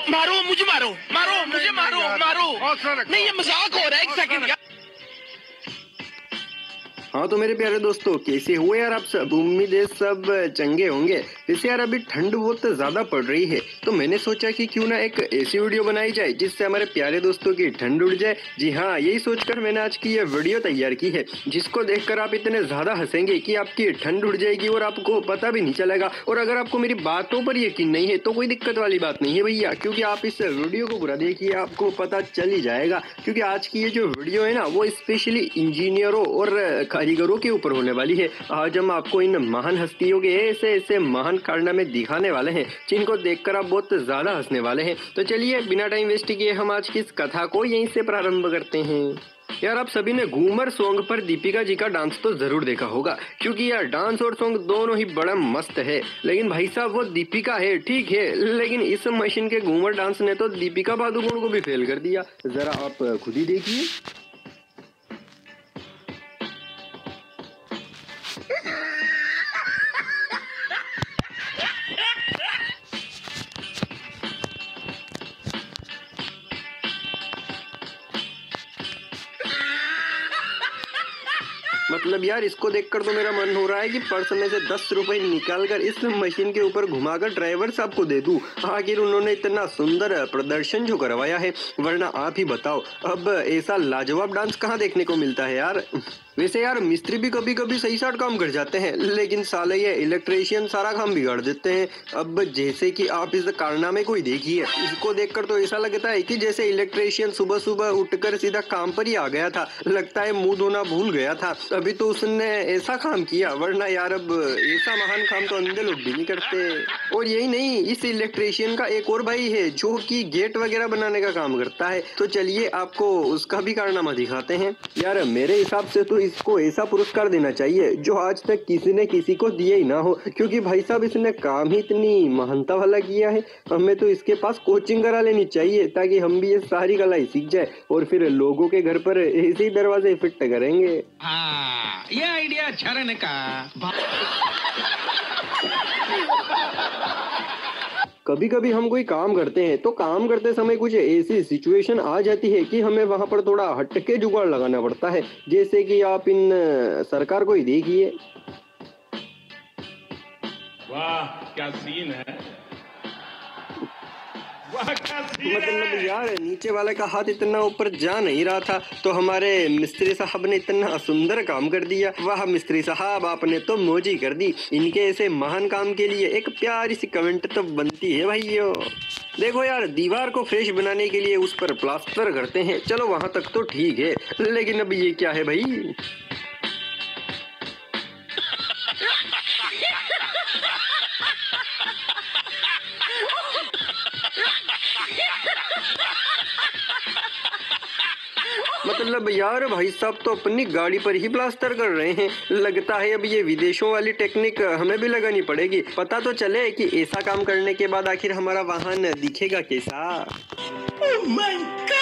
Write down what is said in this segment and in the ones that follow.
मारो मुझे, मारो मारो मुझे, मारो मारो। नहीं ये मजाक हो रहा है, एक सेकंड। हाँ तो मेरे प्यारे दोस्तों, कैसे हुए यार आप सब? उम्मीद है सब चंगे होंगे। वैसे यार अभी ठंड बहुत ज्यादा पड़ रही है, तो मैंने सोचा कि क्यों ना एक ऐसी वीडियो बनाई जाए जिससे हमारे प्यारे दोस्तों की ठंड उड़ जाए। जी हाँ, यही सोचकर मैंने आज की ये वीडियो तैयार की है, जिसको देखकर आप इतने ज्यादा हंसेंगे कि आपकी ठंड उड़ जाएगी और आपको पता भी नहीं चलेगा। और अगर आपको मेरी बातों पर यकीन नहीं है तो कोई दिक्कत वाली बात नहीं है भैया, क्योंकि आप इस वीडियो को पूरा देखिए, आपको पता चल ही जाएगा। क्योंकि आज की ये जो वीडियो है ना, वो स्पेशली इंजीनियरों और कारीगरों के ऊपर होने वाली है। आज हम आपको इन महान हस्तियों के ऐसे ऐसे महान कारनामे दिखाने वाले हैं जिनको देखकर आप बहुत ज्यादा हंसने वाले हैं। तो चलिए बिना टाइम वेस्ट किए हम आज की इस कथा को यहीं से प्रारंभ करते हैं। यार आप सभी ने घूमर सॉन्ग पर दीपिका जी का डांस तो जरूर देखा होगा, क्योंकि यार डांस और सॉन्ग दोनों ही बड़ा मस्त है। लेकिन भाई साहब वो दीपिका है ठीक है, लेकिन इस मशीन के घूमर डांस ने तो दीपिका पादुकोण को भी फेल कर दिया। जरा आप खुद ही देखिए। मतलब यार इसको देखकर तो मेरा मन हो रहा है कि पर्स में से 10 रुपए निकालकर इस मशीन के ऊपर घुमाकर ड्राइवर साहब को दे दूं। आखिर उन्होंने इतना सुंदर प्रदर्शन जो करवाया है, वरना आप ही बताओ अब ऐसा लाजवाब डांस कहाँ देखने को मिलता है यार। वैसे यार मिस्त्री भी कभी कभी सही साट काम कर जाते हैं, लेकिन साले ये इलेक्ट्रिशियन सारा काम बिगाड़ देते हैं। अब जैसे कि आप इस कारनामे को ही देखिए, इसको देखकर तो ऐसा लगता है कि जैसे इलेक्ट्रिशियन सुबह सुबह उठकर सीधा काम पर ही आ गया था। लगता है मुंह धोना भूल गया था, अभी तो उसने ऐसा काम किया, वरना यार अब ऐसा महान काम तो अंधे लोग भी नहीं करते। और यही नहीं, इस इलेक्ट्रिशियन का एक और भाई है जो कि गेट वगैरह बनाने का काम करता है। तो चलिए आपको उसका भी कारनामा दिखाते हैं। यार मेरे हिसाब से तो इसको ऐसा पुरस्कार देना चाहिए जो आज तक किसी ने किसी को दिया ही ना हो, क्योंकि भाई साहब इसने काम ही इतनी महानता वाला किया है। हमें तो इसके पास कोचिंग करा लेनी चाहिए ताकि हम भी ये सारी कला सीख जाए और फिर लोगों के घर पर ऐसे ही दरवाजे फिट करेंगे। हाँ ये आइडिया अच्छा रहने का। कभी कभी हम कोई काम करते हैं तो काम करते समय कुछ ऐसी सिचुएशन आ जाती है कि हमें वहां पर थोड़ा हटके जुगाड़ लगाना पड़ता है। जैसे कि आप इन सरकार को ही देखिए। वाह क्या सीन है, वाह क्या सीन मतलब है। यार नीचे वाले का हाथ इतना ऊपर जा नहीं रहा था तो हमारे मिस्त्री साहब ने इतना सुंदर काम कर दिया। वाह मिस्त्री साहब, आपने तो मौज ही कर दी। इनके ऐसे महान काम के लिए एक प्यारी सी कमेंट तो बनती है भाइयों। देखो यार, दीवार को फ्रेश बनाने के लिए उस पर प्लास्टर करते हैं, चलो वहां तक तो ठीक है, लेकिन अब ये क्या है भाई? मतलब यार भाई साहब तो अपनी गाड़ी पर ही प्लास्टर कर रहे हैं। लगता है अब ये विदेशों वाली टेक्निक हमें भी लगानी पड़ेगी, पता तो चले कि ऐसा काम करने के बाद आखिर हमारा वाहन दिखेगा कैसा। Oh my God!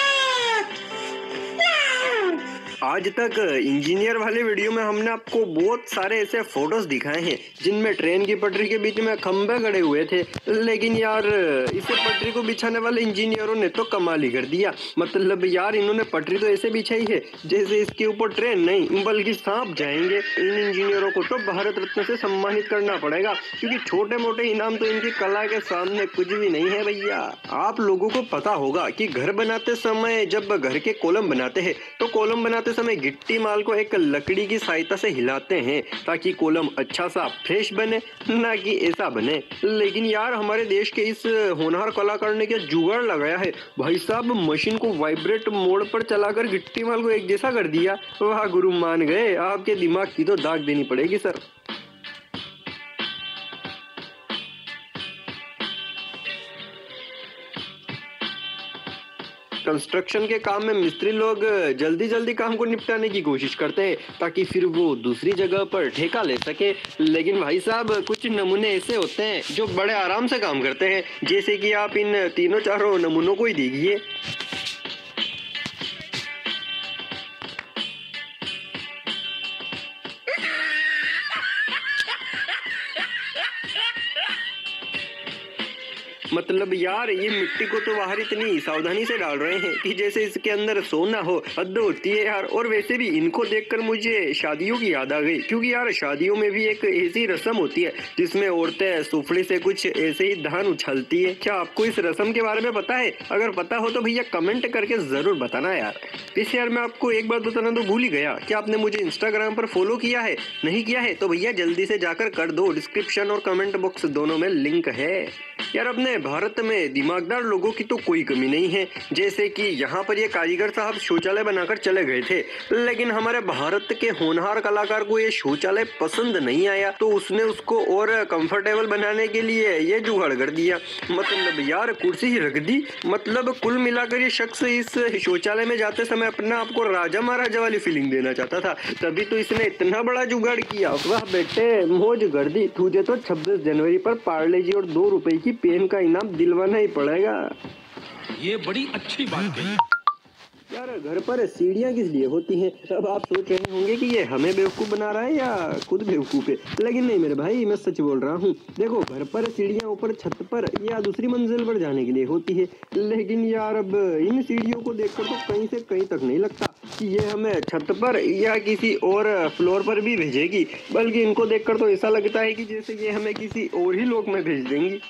आज तक इंजीनियर वाले वीडियो में हमने आपको बहुत सारे ऐसे फोटोज दिखाए हैं जिनमें ट्रेन की पटरी के बीच में खंभे खड़े हुए थे, लेकिन यार इसे पटरी को बिछाने वाले इंजीनियरों ने तो कमाल ही कर दिया। मतलब यार इन्होंने पटरी तो ऐसे बिछाई है जैसे इसके ऊपर ट्रेन नहीं बल्कि सांप जाएंगे। इन इंजीनियरों को तो भारत रत्न से सम्मानित करना पड़ेगा, क्योंकि छोटे मोटे इनाम तो इनकी कला के सामने कुछ भी नहीं है भैया। आप लोगों को पता होगा कि घर बनाते समय जब घर के कॉलम बनाते हैं तो कॉलम बनाते समय गिट्टी माल को एक लकड़ी की सहायता से हिलाते हैं ताकि कॉलम अच्छा सा फ्रेश बने, ना कि ऐसा बने। लेकिन यार हमारे देश के इस होनहार कलाकार ने क्या जुगाड़ लगाया है भाई साहब, मशीन को वाइब्रेट मोड पर चलाकर गिट्टी माल को एक जैसा कर दिया। वाह गुरु मान गए, आपके दिमाग की तो दाग देनी पड़ेगी सर। कंस्ट्रक्शन के काम में मिस्त्री लोग जल्दी जल्दी काम को निपटाने की कोशिश करते हैं ताकि फिर वो दूसरी जगह पर ठेका ले सके। लेकिन भाई साहब कुछ नमूने ऐसे होते हैं जो बड़े आराम से काम करते हैं, जैसे कि आप इन तीनों चारों नमूनों को ही देखिए। मतलब यार ये मिट्टी को तो बाहर इतनी सावधानी से डाल रहे हैं कि जैसे इसके अंदर सोना हो। हद होती है यार। और वैसे भी इनको देखकर मुझे शादियों की याद आ गई, क्योंकि यार शादियों में भी एक ऐसी रस्म होती है जिसमें औरतें सुफड़ी से कुछ ऐसे ही धान उछलती है। क्या आपको इस रस्म के बारे में पता है? अगर पता हो तो भैया कमेंट करके जरूर बताना यार। वैसे यार मैं आपको एक बात बताना तो भूल ही गया कि आपने मुझे इंस्टाग्राम पर फॉलो किया है? नहीं किया है तो भैया जल्दी से जाकर कर दो। डिस्क्रिप्शन और कमेंट बॉक्स दोनों में लिंक है। यार अपने भारत में दिमागदार लोगों की तो कोई कमी नहीं है। जैसे कि यहाँ पर ये कारीगर साहब शौचालय बनाकर चले गए थे, लेकिन हमारे भारत के होनहार कलाकार को ये शौचालय पसंद नहीं आया, तो उसने उसको और कंफर्टेबल बनाने के लिए ये जुगाड़ कर दिया। मतलब यार कुर्सी ही रख दी। मतलब कुल मिलाकर ये शख्स इस शौचालय में जाते समय अपना आपको राजा महाराजा वाली फीलिंग देना चाहता था, तभी तो इसने इतना बड़ा जुगाड़ किया। वाह बेटे मौज कर दी। तुझे तो 26 जनवरी पर पार्ले जी और 2 रुपए की पेन का इनाम दिलवाना ही पड़ेगा। ये बड़ी अच्छी बात कही। यार घर पर सीढ़ियाँ किस लिए होती हैं? अब आप सोच रहे होंगे कि ये हमें बेवकूफ़ बना रहा है या खुद बेवकूफ़ है, लेकिन नहीं मेरे भाई, मैं सच बोल रहा हूँ। देखो घर पर सीढ़ियाँ ऊपर छत पर या दूसरी मंजिल पर जाने के लिए होती है, लेकिन यार अब इन सीढ़ियों को देखकर तो कहीं से कहीं तक नहीं लगता कि ये हमें छत पर या किसी और फ्लोर पर भी भेजेगी, बल्कि इनको देखकर तो ऐसा लगता है कि जैसे ये हमें किसी और ही लोक में भेज देंगी।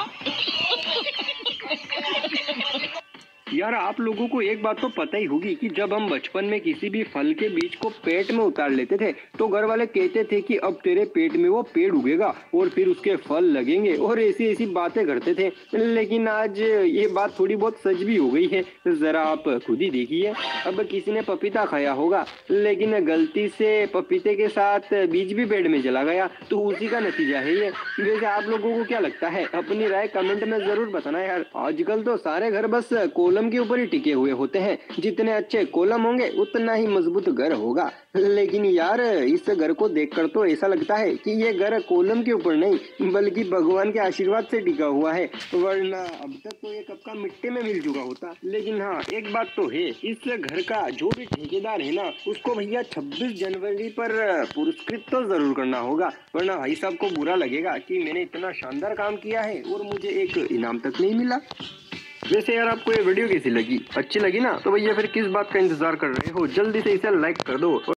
यार आप लोगों को एक बात तो पता ही होगी कि जब हम बचपन में किसी भी फल के बीज को पेट में उतार लेते थे तो घर वाले कहते थे कि अब तेरे पेट में वो पेड़ उगेगा और फिर उसके फल लगेंगे और ऐसी ऐसी बातें करते थे। लेकिन आज ये बात थोड़ी बहुत सच भी हो गई है। जरा आप खुद ही देखिए। अब किसी ने पपीता खाया होगा, लेकिन गलती से पपीते के साथ बीज भी पेट में चला गया, तो उसी का नतीजा है ये। वैसे आप लोगों को क्या लगता है? अपनी राय कमेंट में जरूर बताना यार। आजकल तो सारे घर बस कॉलम के ऊपर ही टिके हुए होते हैं। जितने अच्छे कॉलम होंगे उतना ही मजबूत घर होगा। लेकिन यार इस घर को देखकर तो ऐसा लगता है कि ये घर कॉलम के ऊपर नहीं बल्कि भगवान के आशीर्वाद से टिका हुआ है, वरना अब तक तो ये कब का मिट्टी में मिल चुका होता। लेकिन हाँ एक बात तो है, इस घर का जो भी ठेकेदार है ना, उसको भैया 26 जनवरी पर पुरस्कृत तो जरूर करना होगा, वरना भाई साहब को बुरा लगेगा कि मैंने इतना शानदार काम किया है और मुझे एक इनाम तक नहीं मिला। वैसे यार आपको ये वीडियो कैसी लगी? अच्छी लगी ना? तो भैया फिर किस बात का इंतजार कर रहे हो? जल्दी से इसे लाइक कर दो।